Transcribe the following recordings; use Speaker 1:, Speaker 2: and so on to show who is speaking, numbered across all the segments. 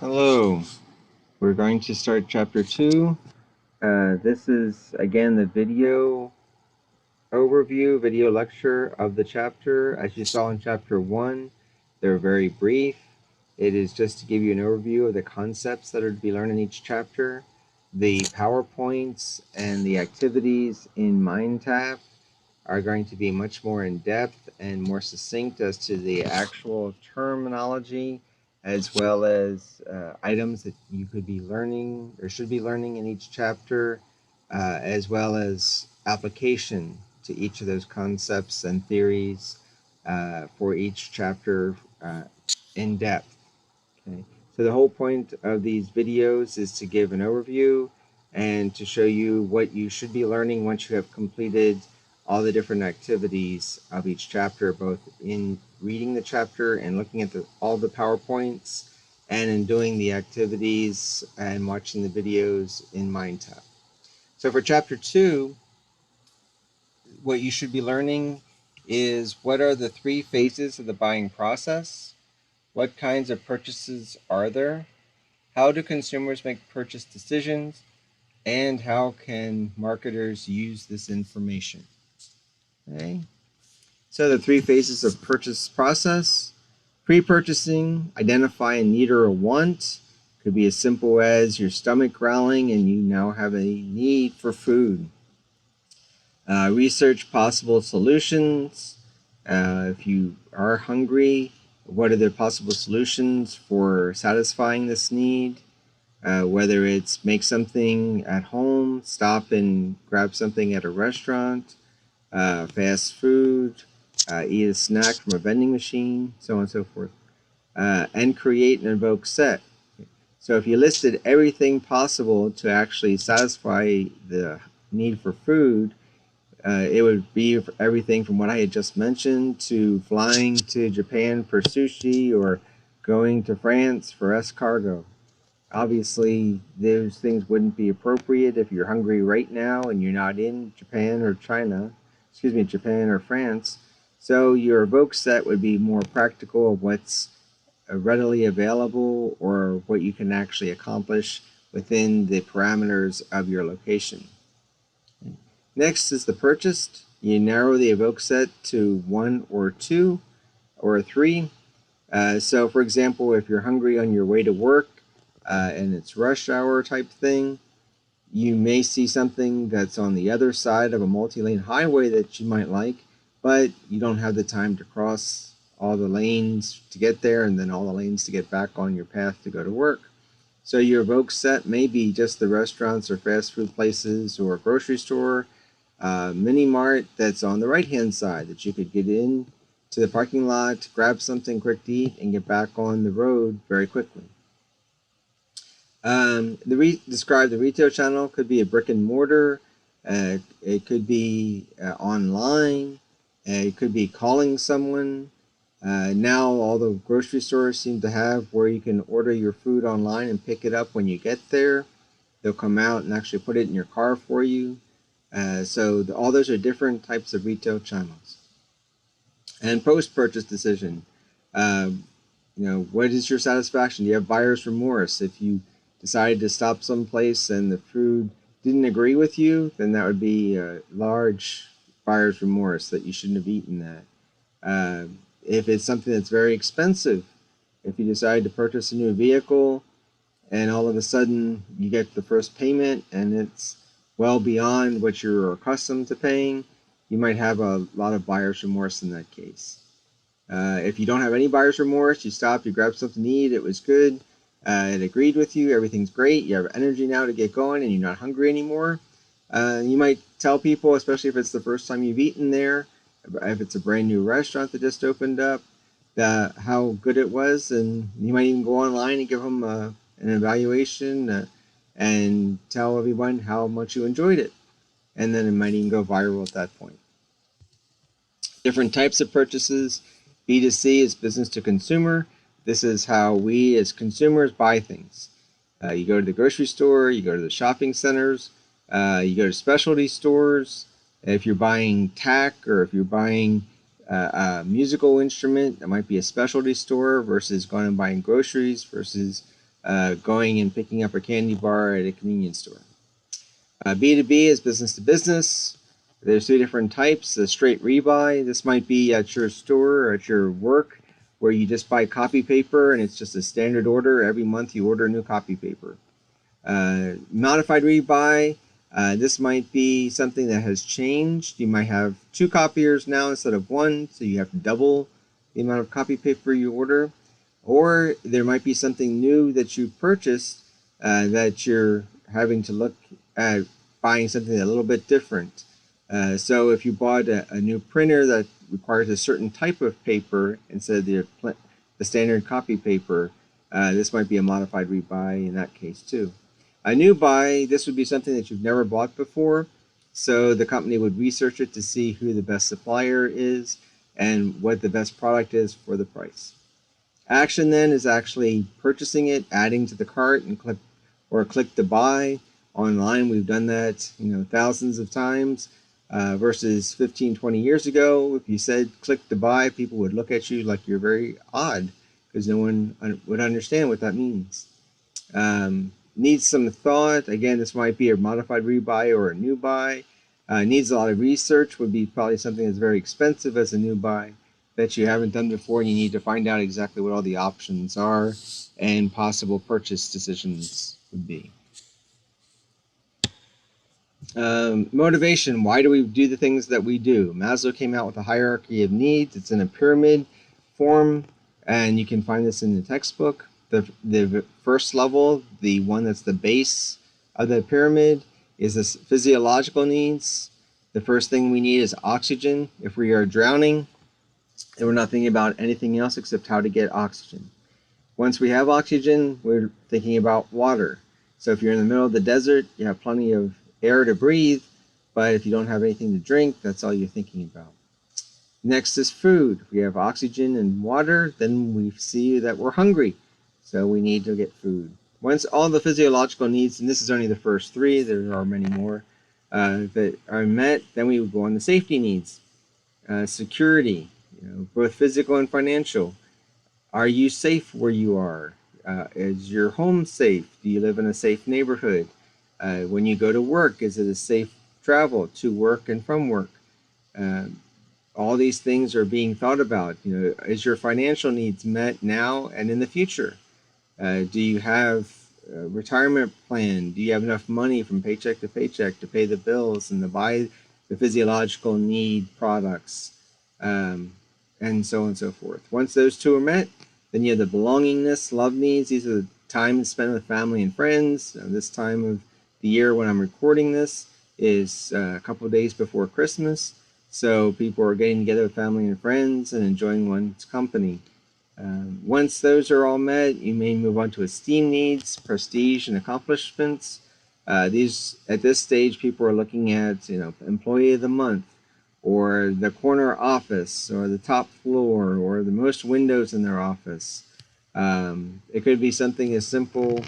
Speaker 1: Hello, we're going to start chapter 2. This is again the video overview, video lecture of the chapter. As you saw in chapter 1, they're very brief. It is just to give you an overview of the concepts that are to be learned in each chapter. The PowerPoints and the activities in MindTap are going to be much more in depth and more succinct as to the actual terminology, as well as items that you could be learning or should be learning in each chapter, as well as application to each of those concepts and theories for each chapter in depth. Okay. So the whole point of these videos is to give an overview and to show you what you should be learning once you have completed all the different activities of each chapter, both in reading the chapter and looking at all the PowerPoints, and in doing the activities and watching the videos in MindTap. So for chapter 2, what you should be learning is what are the 3 phases of the buying process, what kinds of purchases are there, how do consumers make purchase decisions, and how can marketers use this information? Okay. So the 3 phases of purchase process: pre-purchasing, identify a need or a want. Could be as simple as your stomach growling and you now have a need for food. Research possible solutions. If you are hungry, what are the possible solutions for satisfying this need? Whether it's make something at home, stop and grab something at a restaurant, fast food, eat a snack from a vending machine, so on and so forth. And create and invoke set. So if you listed everything possible to actually satisfy the need for food, it would be everything from what I had just mentioned to flying to Japan for sushi or going to France for escargot. Obviously, those things wouldn't be appropriate if you're hungry right now and you're not in Japan or Japan or France. So your evoke set would be more practical of what's readily available or what you can actually accomplish within the parameters of your location. Next is the purchased. You narrow the evoke set to 1 or 2 or 3. So for example, if you're hungry on your way to work and it's rush hour type thing, you may see something that's on the other side of a multi-lane highway that you might like, but you don't have the time to cross all the lanes to get there and then all the lanes to get back on your path to go to work. So your evoke set may be just the restaurants or fast food places or grocery store, mini mart that's on the right hand side that you could get in to the parking lot, grab something quick to eat, and get back on the road very quickly. Describe the retail channel. Could be a brick and mortar. It could be online. It could be calling someone. Now all the grocery stores seem to have where you can order your food online and pick it up when you get there. They'll come out and actually put it in your car for you. So all those are different types of retail channels. And post-purchase decision. What is your satisfaction? Do you have buyer's remorse? If you decided to stop someplace and the food didn't agree with you, then that would be a large buyer's remorse that you shouldn't have eaten that. If it's something that's very expensive, if you decide to purchase a new vehicle and all of a sudden you get the first payment and it's well beyond what you're accustomed to paying, you might have a lot of buyer's remorse in that case. If you don't have any buyer's remorse, you stop, you grab something to eat, it was good, it agreed with you, everything's great, you have energy now to get going and you're not hungry anymore. You might tell people, especially if it's the first time you've eaten there, if it's a brand new restaurant that just opened up, how good it was, and you might even go online and give them an evaluation and tell everyone how much you enjoyed it. And then it might even go viral at that point. Different types of purchases. B2C is business to consumer. This is how we as consumers buy things. You go to the grocery store, you go to the shopping centers, you go to specialty stores. If you're buying tack or if you're buying a musical instrument, that might be a specialty store versus going and buying groceries versus going and picking up a candy bar at a convenience store. B2B is business to business. There's three different types. The straight rebuy, this might be at your store or at your work where you just buy copy paper and it's just a standard order. Every month you order new copy paper. Modified rebuy, this might be something that has changed. You might have 2 copiers now instead of 1, so you have to double the amount of copy paper you order. Or there might be something new that you purchased that you're having to look at buying something a little bit different. So if you bought a new printer that requires a certain type of paper instead of the standard copy paper, this might be a modified rebuy in that case too. A new buy, this would be something that you've never bought before, so the company would research it to see who the best supplier is and what the best product is for the price. Action then is actually purchasing it, adding to the cart, and click to buy. Online, we've done that, thousands of times. Versus 15, 20 years ago, if you said click to buy, people would look at you like you're very odd because no one would understand what that means. Needs some thought. Again, this might be a modified rebuy or a new buy. Needs a lot of research, would be probably something that's very expensive as a new buy that you haven't done before, and you need to find out exactly what all the options are and possible purchase decisions would be. Motivation. Why do we do the things that we do? Maslow came out with a hierarchy of needs. It's in a pyramid form, and you can find this in the textbook. The first level, the one that's the base of the pyramid, is this physiological needs. The first thing we need is oxygen. If we are drowning, and we're not thinking about anything else except how to get oxygen. Once we have oxygen, we're thinking about water. So if you're in the middle of the desert, you have plenty of air to breathe, but if you don't have anything to drink, that's all you're thinking about. Next is food. If we have oxygen and water, then we see that we're hungry, so we need to get food. Once all the physiological needs, and this is only the first 3, there are many more, that are met, then we would go on to safety needs. Security, both physical and financial. Are you safe where you are? Is your home safe? Do you live in a safe neighborhood? When you go to work, is it a safe travel to work and from work? All these things are being thought about. Is your financial needs met now and in the future? Do you have a retirement plan? Do you have enough money from paycheck to paycheck to pay the bills and to buy the physiological need products? And so on and so forth. Once those 2 are met, then you have the belongingness, love needs. These are the time spent with family and friends. This time of the year when I'm recording this is a couple of days before Christmas. So people are getting together with family and friends and enjoying one's company. Once those are all met, you may move on to esteem needs, prestige, and accomplishments. These, at this stage, people are looking at, employee of the month, or the corner office, or the top floor, or the most windows in their office. It could be something as simple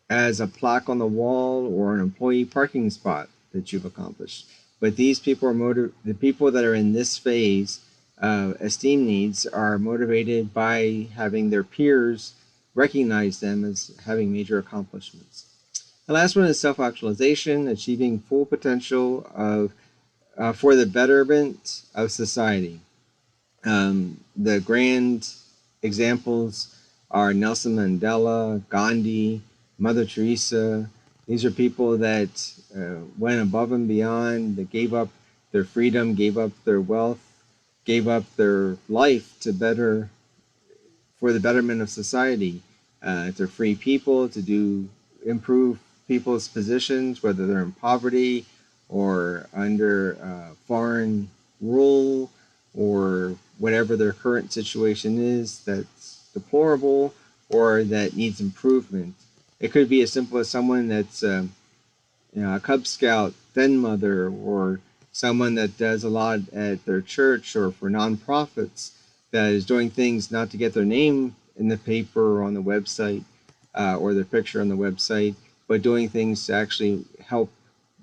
Speaker 1: as a plaque on the wall or an employee parking spot that you've accomplished. But these people are the people that are in this phase of esteem needs are motivated by having their peers recognize them as having major accomplishments. The last one is self-actualization, achieving full potential for the betterment of society. The grand examples are Nelson Mandela, Gandhi, Mother Teresa. These are people that went above and beyond, that gave up their freedom, gave up their wealth, gave up their life for the betterment of society, to free people, to improve people's positions, whether they're in poverty or under foreign rule or whatever their current situation is that's deplorable or that needs improvement. It could be as simple as someone that's a Cub Scout then mother, or someone that does a lot at their church or for nonprofits that is doing things not to get their name in the paper or on the website or their picture on the website, but doing things to actually help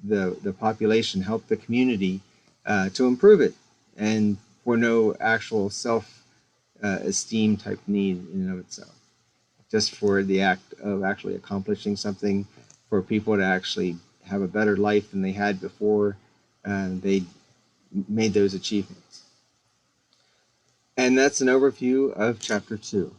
Speaker 1: the population, help the community to improve it, and for no actual self-esteem type need in and of itself. just for the act of actually accomplishing something, for people to actually have a better life than they had before they made those achievements. And that's an overview of Chapter 2.